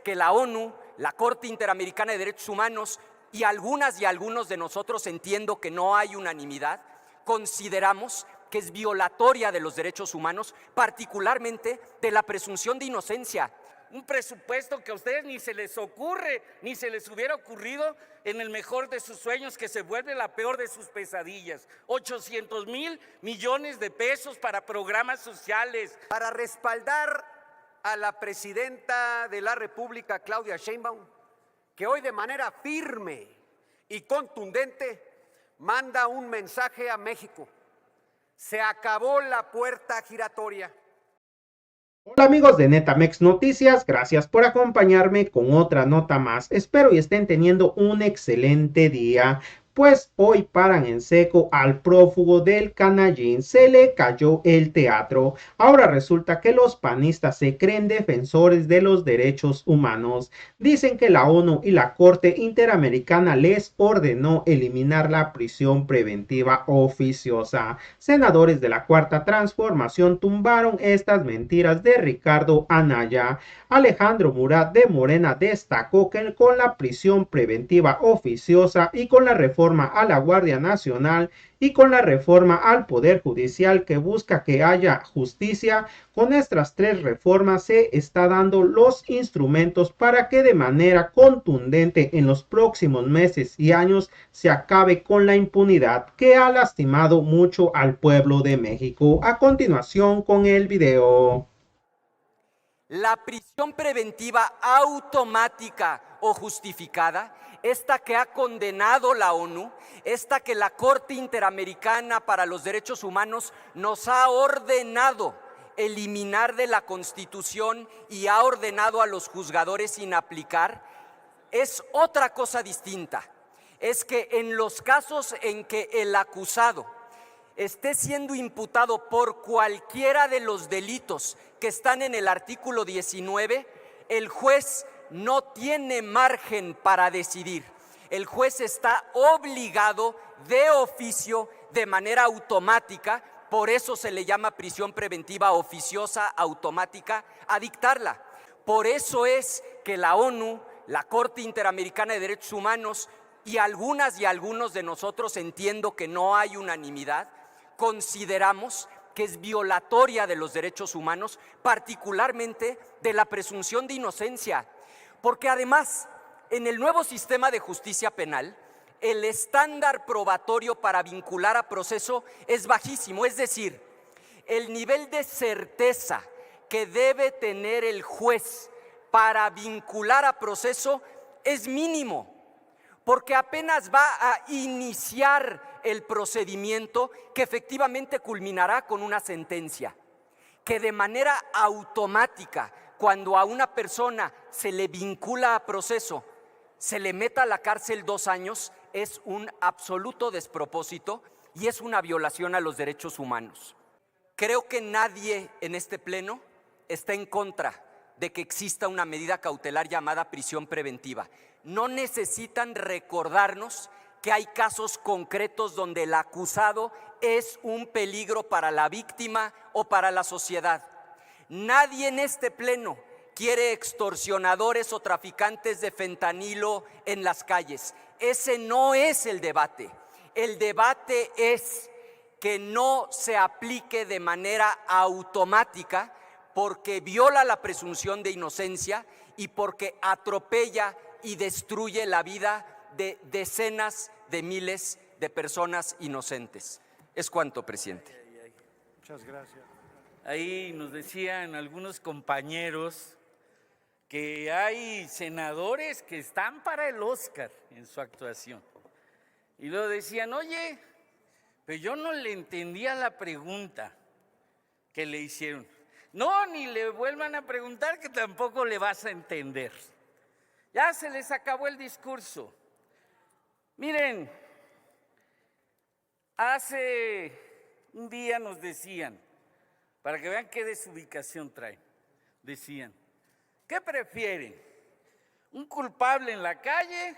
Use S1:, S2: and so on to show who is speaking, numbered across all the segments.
S1: que la ONU, la Corte Interamericana de Derechos Humanos y algunas y algunos de nosotros, entiendo que no hay unanimidad, consideramos que es violatoria de los derechos humanos, particularmente de la presunción de inocencia.
S2: Un presupuesto que a ustedes ni se les ocurre, ni se les hubiera ocurrido en el mejor de sus sueños, que se vuelve la peor de sus pesadillas. 800,000 millones de pesos para programas sociales.
S3: Para respaldar a la presidenta de la República, Claudia Sheinbaum, que hoy de manera firme y contundente manda un mensaje a México. Se acabó la puerta giratoria.
S4: Hola amigos de Netamex Noticias, gracias por acompañarme con otra nota más. Espero y estén teniendo un excelente día. Pues hoy paran en seco al prófugo del Canallín, se le cayó el teatro. Ahora resulta que los panistas se creen defensores de los derechos humanos. Dicen que la ONU y la Corte Interamericana les ordenó eliminar la prisión preventiva oficiosa. Senadores de la Cuarta Transformación tumbaron estas mentiras de Ricardo Anaya. Alejandro Murat de Morena destacó que con la prisión preventiva oficiosa y con la reforma a la Guardia Nacional y con la reforma al Poder Judicial que busca que haya justicia, con estas tres reformas se está dando los instrumentos para que de manera contundente en los próximos meses y años se acabe con la impunidad que ha lastimado mucho al pueblo de México. A continuación con el video.
S1: La prisión preventiva automática o justificada, esta que ha condenado la ONU, esta que la Corte Interamericana para los Derechos Humanos nos ha ordenado eliminar de la Constitución y ha ordenado a los juzgadores inaplicar, es otra cosa distinta. Es que en los casos en que el acusado esté siendo imputado por cualquiera de los delitos que están en el artículo 19, el juez no tiene margen para decidir. El juez está obligado de oficio, de manera automática, por eso se le llama prisión preventiva oficiosa automática, a dictarla. Por eso es que la ONU, la Corte Interamericana de Derechos Humanos y algunas y algunos de nosotros, entiendo que no hay unanimidad, consideramos que es violatoria de los derechos humanos, particularmente de la presunción de inocencia, porque además, en el nuevo sistema de justicia penal, el estándar probatorio para vincular a proceso es bajísimo, es decir, el nivel de certeza que debe tener el juez para vincular a proceso es mínimo, porque apenas va a iniciar el procedimiento que efectivamente culminará con una sentencia, que de manera automática, cuando a una persona se le vincula a proceso, se le meta a la cárcel 2 años, es un absoluto despropósito y es una violación a los derechos humanos. Creo que nadie en este pleno está en contra de que exista una medida cautelar llamada prisión preventiva. No necesitan recordarnos que hay casos concretos donde el acusado es un peligro para la víctima o para la sociedad. Nadie en este pleno quiere extorsionadores o traficantes de fentanilo en las calles. Ese no es el debate. El debate es que no se aplique de manera automática porque viola la presunción de inocencia y porque atropella y destruye la vida de decenas de miles de personas inocentes. Es cuanto, presidente.
S2: Muchas gracias. Ahí nos decían algunos compañeros que hay senadores que están para el Oscar en su actuación. Y luego decían, oye, pero yo no le entendía la pregunta que le hicieron. No, ni le vuelvan a preguntar que tampoco le vas a entender. Ya se les acabó el discurso. Miren, hace un día nos decían, para que vean qué desubicación traen, decían, ¿qué prefieren? ¿Un culpable en la calle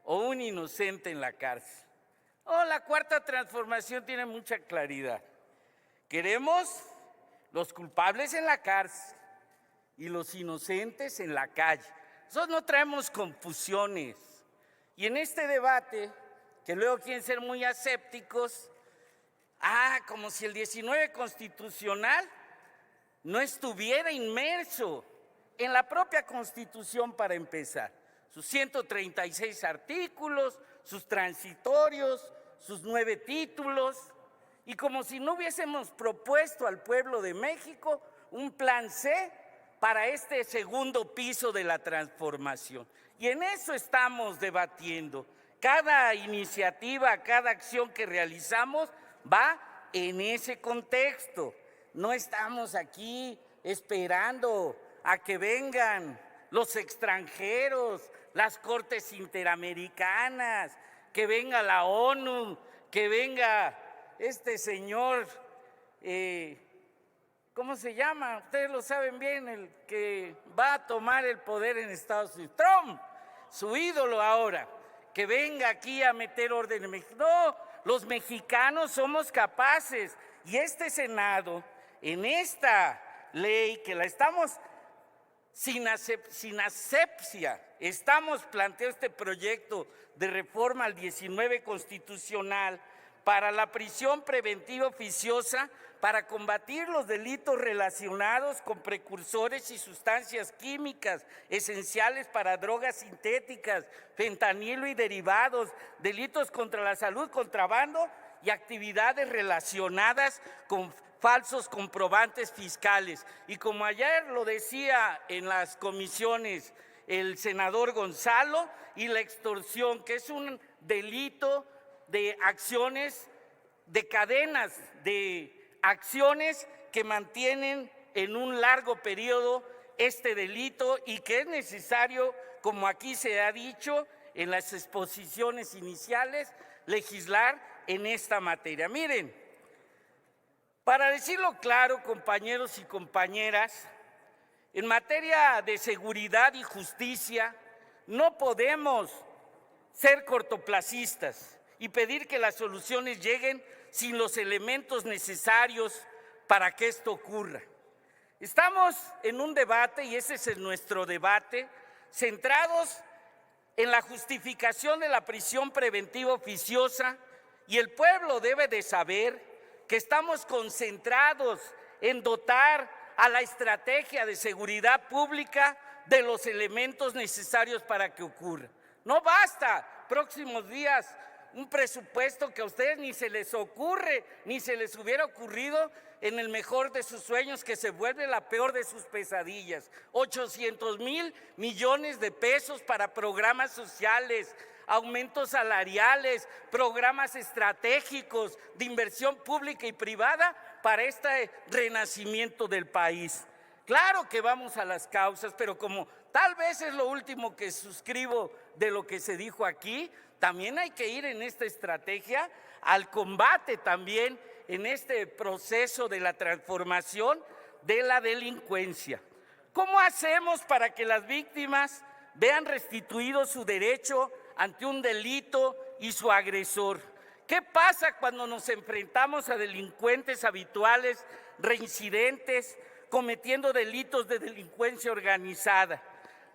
S2: o un inocente en la cárcel? Oh, la Cuarta Transformación tiene mucha claridad. Queremos los culpables en la cárcel y los inocentes en la calle. nosotros no traemos confusiones. Y en este debate, que luego quieren ser muy asépticos, como si el 19 constitucional no estuviera inmerso en la propia Constitución para empezar. Sus 136 artículos, sus transitorios, sus 9 títulos, y como si no hubiésemos propuesto al pueblo de México un plan C para este segundo piso de la transformación. Y en eso estamos debatiendo. Cada iniciativa, cada acción que realizamos va en ese contexto. No estamos aquí esperando a que vengan los extranjeros, las cortes interamericanas, que venga la ONU, que venga este señor, ¿cómo se llama? Ustedes lo saben bien, el que va a tomar el poder en Estados Unidos, Trump, su ídolo ahora, que venga aquí a meter orden en México. No, los mexicanos somos capaces, y este Senado, en esta ley que la estamos sin asepsia, estamos planteando este proyecto de reforma al 19 constitucional para la prisión preventiva oficiosa para combatir los delitos relacionados con precursores y sustancias químicas esenciales para drogas sintéticas, fentanilo y derivados, delitos contra la salud, contrabando y actividades relacionadas con falsos comprobantes fiscales. Y como ayer lo decía en las comisiones el senador Gonzalo, y la extorsión, que es un delito de acciones, de cadenas de acciones que mantienen en un largo periodo este delito, y que es necesario, como aquí se ha dicho en las exposiciones iniciales, legislar en esta materia. Miren, para decirlo claro, compañeros y compañeras, en materia de seguridad y justicia no podemos ser cortoplacistas y pedir que las soluciones lleguen sin los elementos necesarios para que esto ocurra. Estamos en un debate, y ese es nuestro debate, centrados en la justificación de la prisión preventiva oficiosa, y el pueblo debe de saber que estamos concentrados en dotar a la estrategia de seguridad pública de los elementos necesarios para que ocurra. No basta próximos días un presupuesto que a ustedes ni se les ocurre, ni se les hubiera ocurrido en el mejor de sus sueños, que se vuelve la peor de sus pesadillas. 800,000 millones de pesos para programas sociales, aumentos salariales, programas estratégicos de inversión pública y privada para este renacimiento del país. Claro que vamos a las causas, pero como tal vez es lo último que suscribo de lo que se dijo aquí, también hay que ir en esta estrategia al combate también en este proceso de la transformación de la delincuencia. ¿Cómo hacemos para que las víctimas vean restituido su derecho ante un delito y su agresor? ¿Qué pasa cuando nos enfrentamos a delincuentes habituales, reincidentes, cometiendo delitos de delincuencia organizada?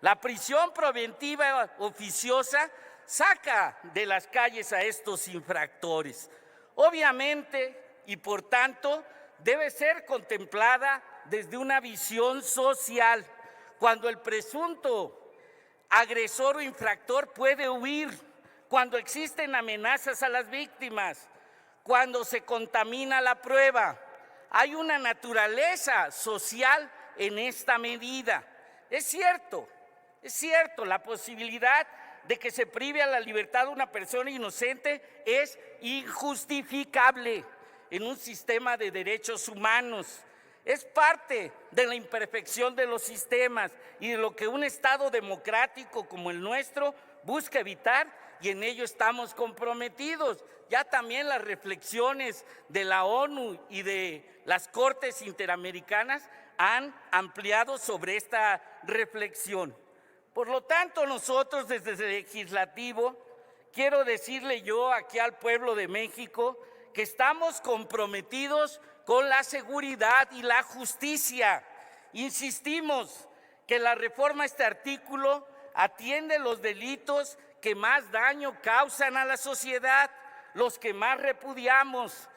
S2: La prisión preventiva oficiosa saca de las calles a estos infractores. Obviamente, y por tanto, debe ser contemplada desde una visión social. Cuando el presunto agresor o infractor puede huir, cuando existen amenazas a las víctimas, cuando se contamina la prueba. Hay una naturaleza social en esta medida. Es cierto, la posibilidad de que se prive a la libertad de una persona inocente es injustificable en un sistema de derechos humanos. Es parte de la imperfección de los sistemas y de lo que un Estado democrático como el nuestro busca evitar, y en ello estamos comprometidos. Ya también las reflexiones de la ONU y de las Cortes Interamericanas han ampliado sobre esta reflexión. Por lo tanto, nosotros desde el Legislativo, quiero decirle yo aquí al pueblo de México que estamos comprometidos con la seguridad y la justicia. Insistimos que la reforma a este artículo atiende los delitos que más daño causan a la sociedad, los que más repudiamos: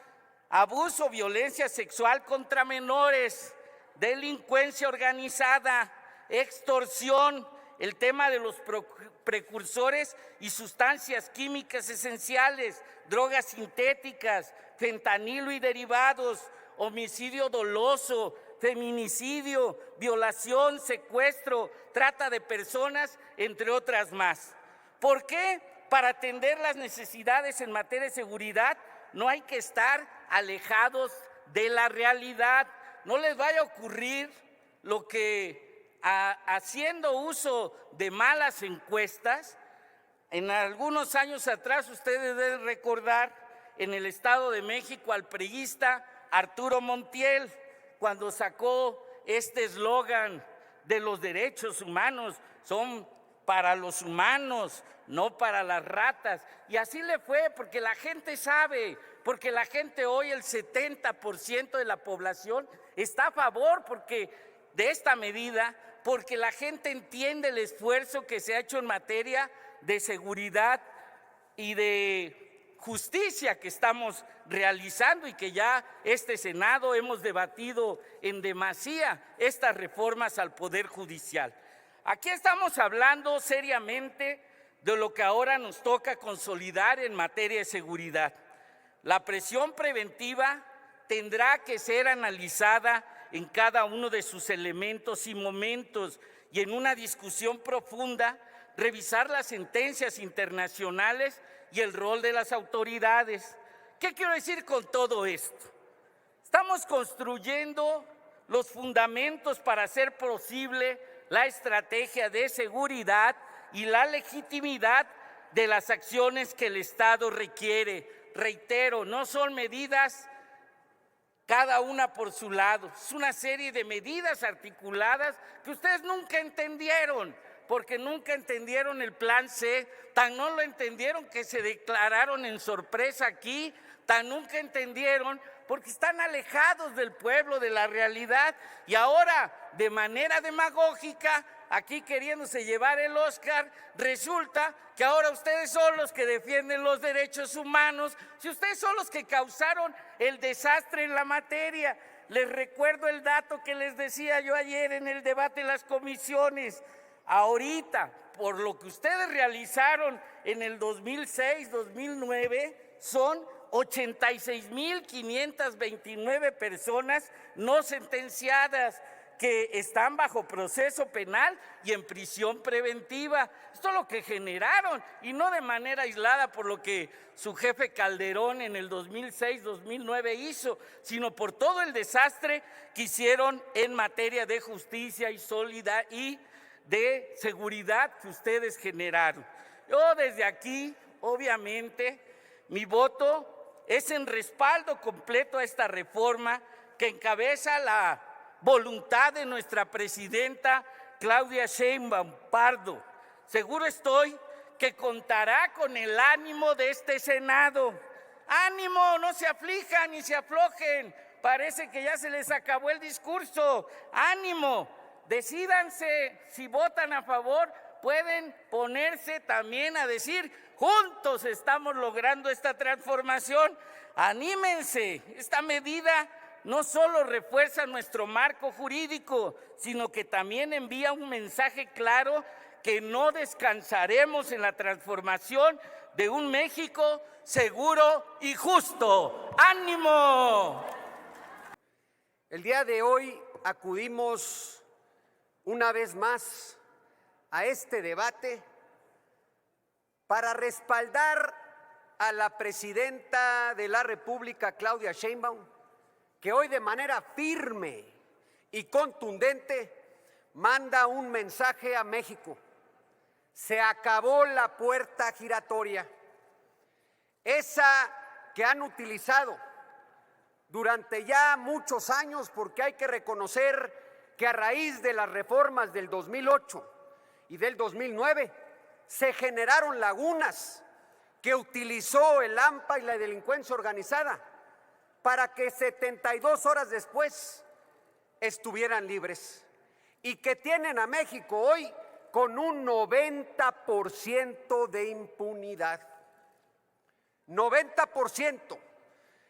S2: abuso, violencia sexual contra menores, delincuencia organizada, extorsión, el tema de los precursores y sustancias químicas esenciales, drogas sintéticas, fentanilo y derivados, homicidio doloso, feminicidio, violación, secuestro, trata de personas, entre otras más. ¿Por qué? Para atender las necesidades en materia de seguridad no hay que estar alejados de la realidad. No les vaya a ocurrir lo que haciendo uso de malas encuestas, en algunos años atrás ustedes deben recordar en el Estado de México al priista Arturo Montiel, cuando sacó este eslogan de los derechos humanos son para los humanos, no para las ratas. Y así le fue, porque la gente sabe, porque la gente hoy, el 70% de la población está a favor de esta medida, porque la gente entiende el esfuerzo que se ha hecho en materia de seguridad y de justicia que estamos realizando y que ya este Senado hemos debatido en demasía estas reformas al Poder Judicial. Aquí estamos hablando seriamente de lo que ahora nos toca consolidar en materia de seguridad. La prisión preventiva tendrá que ser analizada en cada uno de sus elementos y momentos y en una discusión profunda, revisar las sentencias internacionales y el rol de las autoridades. ¿Qué quiero decir con todo esto? Estamos construyendo los fundamentos para hacer posible la estrategia de seguridad y la legitimidad de las acciones que el Estado requiere. Reitero, no son medidas cada una por su lado, es una serie de medidas articuladas que ustedes nunca entendieron, porque nunca entendieron el plan C, tan no lo entendieron que se declararon en sorpresa aquí, tan nunca entendieron porque están alejados del pueblo, de la realidad, y ahora de manera demagógica, aquí queriéndose llevar el Oscar, resulta que ahora ustedes son los que defienden los derechos humanos, si ustedes son los que causaron el desastre en la materia. Les recuerdo el dato que les decía yo ayer en el debate de las comisiones. Ahorita, por lo que ustedes realizaron en el 2006, 2009, son 86,529 personas no sentenciadas que están bajo proceso penal y en prisión preventiva. Esto es lo que generaron, y no de manera aislada por lo que su jefe Calderón en el 2006-2009 hizo, sino por todo el desastre que hicieron en materia de justicia y de seguridad que ustedes generaron. Yo desde aquí, obviamente, mi voto es en respaldo completo a esta reforma que encabeza la voluntad de nuestra presidenta Claudia Sheinbaum Pardo. Seguro estoy que contará con el ánimo de este Senado. ¡Ánimo! No se aflijan ni se aflojen. Parece que ya se les acabó el discurso. ¡Ánimo! Decídanse, si votan a favor, pueden ponerse también a decir: juntos estamos logrando esta transformación. ¡Anímense! Esta medida no solo refuerza nuestro marco jurídico, sino que también envía un mensaje claro que no descansaremos en la transformación de un México seguro y justo. ¡Ánimo!
S3: El día de hoy acudimos una vez más a este debate para respaldar a la presidenta de la República, Claudia Sheinbaum, que hoy de manera firme y contundente manda un mensaje a México. Se acabó la puerta giratoria, esa que han utilizado durante ya muchos años, porque hay que reconocer que a raíz de las reformas del 2008 y del 2009 se generaron lagunas que utilizó el AMPA y la delincuencia organizada para que 72 horas después estuvieran libres, y que tienen a México hoy con un 90% de impunidad. 90%.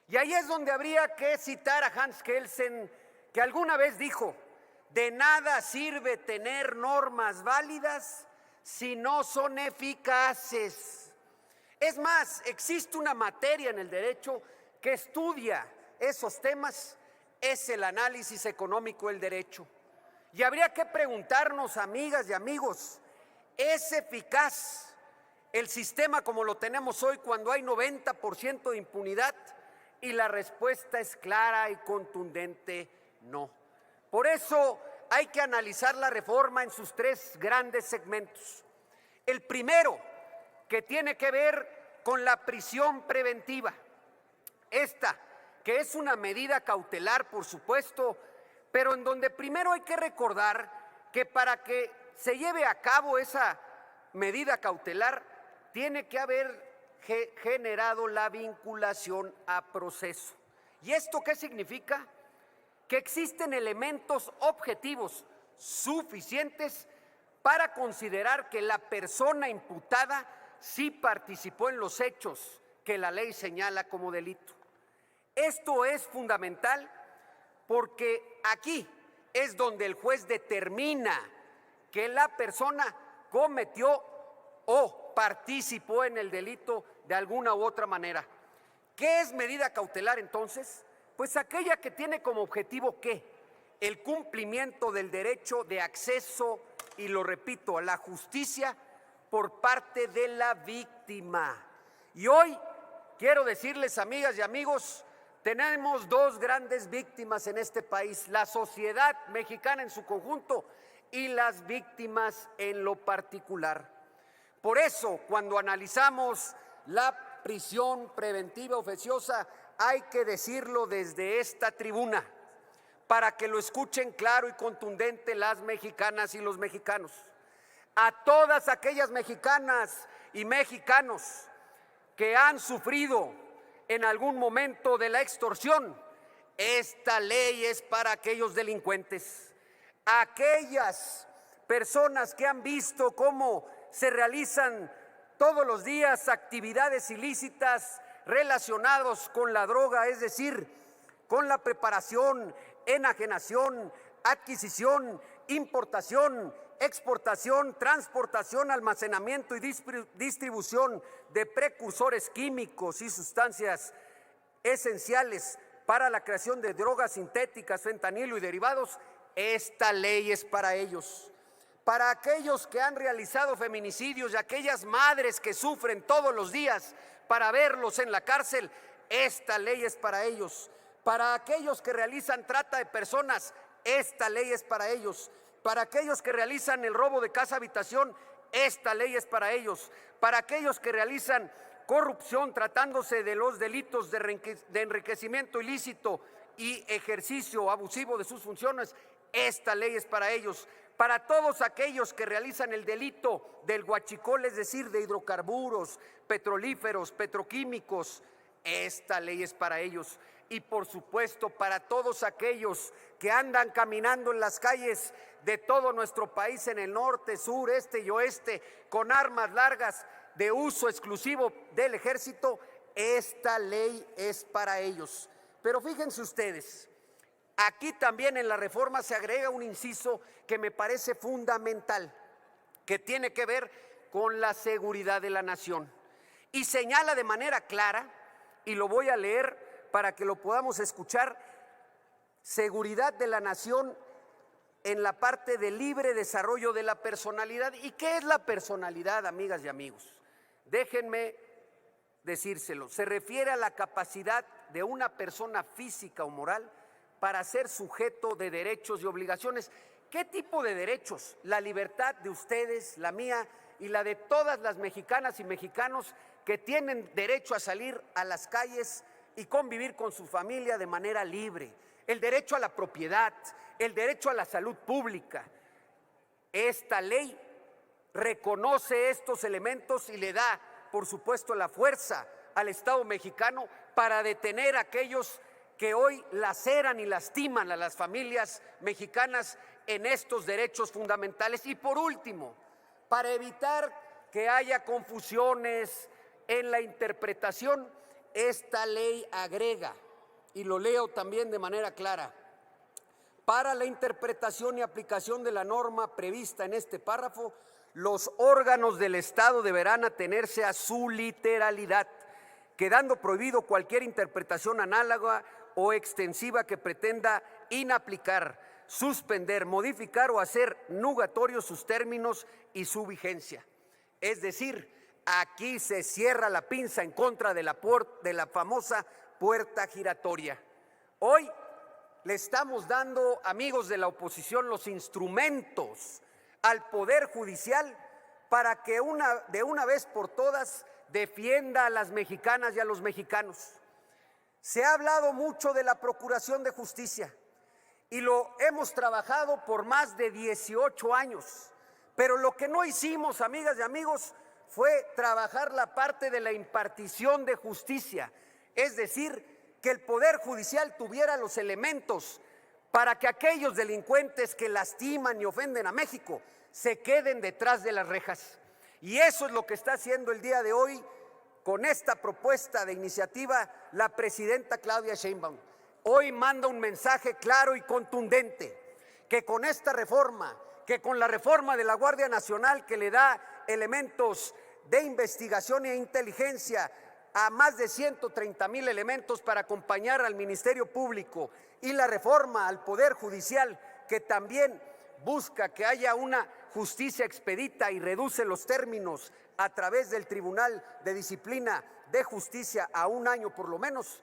S3: Y ahí es donde habría que citar a Hans Kelsen, que alguna vez dijo: de nada sirve tener normas válidas si no son eficaces. Es más, existe una materia en el derecho que estudia esos temas, es el análisis económico del derecho. Y habría que preguntarnos, amigas y amigos, ¿es eficaz el sistema como lo tenemos hoy cuando hay 90% de impunidad? Y la respuesta es clara y contundente: no. Por eso hay que analizar la reforma en sus tres grandes segmentos. El primero, que tiene que ver con la prisión preventiva. Esta, que es una medida cautelar, por supuesto, pero en donde primero hay que recordar que para que se lleve a cabo esa medida cautelar, tiene que haber generado la vinculación a proceso. ¿Y esto qué significa? Que existen elementos objetivos suficientes para considerar que la persona imputada sí participó en los hechos que la ley señala como delito. Esto es fundamental porque aquí es donde el juez determina que la persona cometió o participó en el delito de alguna u otra manera. ¿Qué es medida cautelar entonces? Pues aquella que tiene como objetivo ¿qué? El cumplimiento del derecho de acceso, y lo repito, a la justicia por parte de la víctima. Y hoy quiero decirles, amigas y amigos, tenemos dos grandes víctimas en este país: la sociedad mexicana en su conjunto y las víctimas en lo particular. Por eso, cuando analizamos la prisión preventiva oficiosa, hay que decirlo desde esta tribuna, para que lo escuchen claro y contundente las mexicanas y los mexicanos. A todas aquellas mexicanas y mexicanos que han sufrido en algún momento de la extorsión, esta ley es para aquellos delincuentes. Aquellas personas que han visto cómo se realizan todos los días actividades ilícitas relacionadas con la droga, es decir, con la preparación, enajenación, adquisición, importación, exportación, transportación, almacenamiento y distribución de precursores químicos y sustancias esenciales para la creación de drogas sintéticas, fentanilo y derivados. Esta ley es para ellos. Para aquellos que han realizado feminicidios y aquellas madres que sufren todos los días para verlos en la cárcel, esta ley es para ellos. Para aquellos que realizan trata de personas, esta ley es para ellos. Para aquellos que realizan el robo de casa habitación, esta ley es para ellos. Para aquellos que realizan corrupción tratándose de los delitos de enriquecimiento ilícito y ejercicio abusivo de sus funciones, esta ley es para ellos. Para todos aquellos que realizan el delito del huachicol, es decir, de hidrocarburos, petrolíferos, petroquímicos, esta ley es para ellos. Y por supuesto, para todos aquellos que andan caminando en las calles de todo nuestro país, en el norte, sur, este y oeste, con armas largas de uso exclusivo del ejército, esta ley es para ellos. Pero fíjense ustedes, aquí también en la reforma se agrega un inciso que me parece fundamental, que tiene que ver con la seguridad de la nación. Y señala de manera clara, y lo voy a leer para que lo podamos escuchar: seguridad de la nación en la parte de libre desarrollo de la personalidad. ¿Y qué es la personalidad, amigas y amigos? Déjenme decírselo. Se refiere a la capacidad de una persona física o moral para ser sujeto de derechos y obligaciones. ¿Qué tipo de derechos? La libertad de ustedes, la mía y la de todas las mexicanas y mexicanos que tienen derecho a salir a las calles y convivir con su familia de manera libre. El derecho a la propiedad, el derecho a la salud pública. Esta ley reconoce estos elementos y le da, por supuesto, la fuerza al Estado mexicano para detener a aquellos que hoy laceran y lastiman a las familias mexicanas en estos derechos fundamentales. Y por último, Para evitar que haya confusiones en la interpretación, esta ley agrega, y lo leo también de manera clara, para la interpretación y aplicación de la norma prevista en este párrafo, los órganos del Estado deberán atenerse a su literalidad, quedando prohibido cualquier interpretación análoga o extensiva que pretenda inaplicar, suspender, modificar o hacer nugatorios sus términos y su vigencia. Es decir, aquí se cierra la pinza en contra de la famosa puerta giratoria. Hoy le estamos dando, amigos de la oposición, los instrumentos al Poder Judicial para que de una vez por todas defienda a las mexicanas y a los mexicanos. Se ha hablado mucho de la Procuración de Justicia y lo hemos trabajado por más de 18 años, pero lo que no hicimos, amigas y amigos, fue trabajar la parte de la impartición de justicia, es decir, que el Poder Judicial tuviera los elementos para que aquellos delincuentes que lastiman y ofenden a México se queden detrás de las rejas. Y eso es lo que está haciendo el día de hoy con esta propuesta de iniciativa la presidenta Claudia Sheinbaum. Hoy manda un mensaje claro y contundente, que con esta reforma, que con la reforma de la Guardia Nacional que le da elementos de investigación e inteligencia a más de 130,000 elementos para acompañar al Ministerio Público, y la reforma al Poder Judicial que también busca que haya una justicia expedita y reduce los términos a través del Tribunal de Disciplina de Justicia a 1 año por lo menos.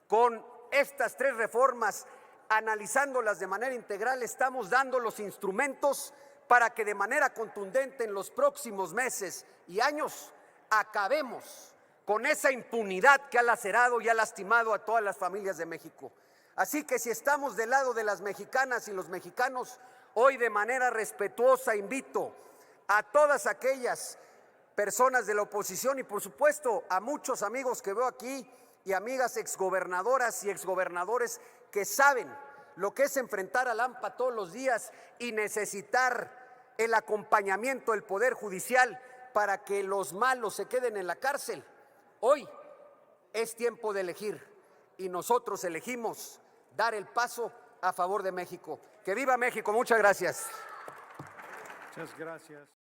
S3: Con estas 3 reformas, analizándolas de manera integral, estamos dando los instrumentos para que de manera contundente en los próximos meses y años acabemos con esa impunidad que ha lacerado y ha lastimado a todas las familias de México. Así que si estamos del lado de las mexicanas y los mexicanos, hoy de manera respetuosa invito a todas aquellas personas de la oposición y por supuesto a muchos amigos que veo aquí y amigas exgobernadoras y exgobernadores que saben lo que es enfrentar al AMPA todos los días y necesitar el acompañamiento del Poder Judicial para que los malos se queden en la cárcel. Hoy es tiempo de elegir y nosotros elegimos dar el paso a favor de México. ¡Que viva México! Muchas gracias.
S5: Muchas gracias.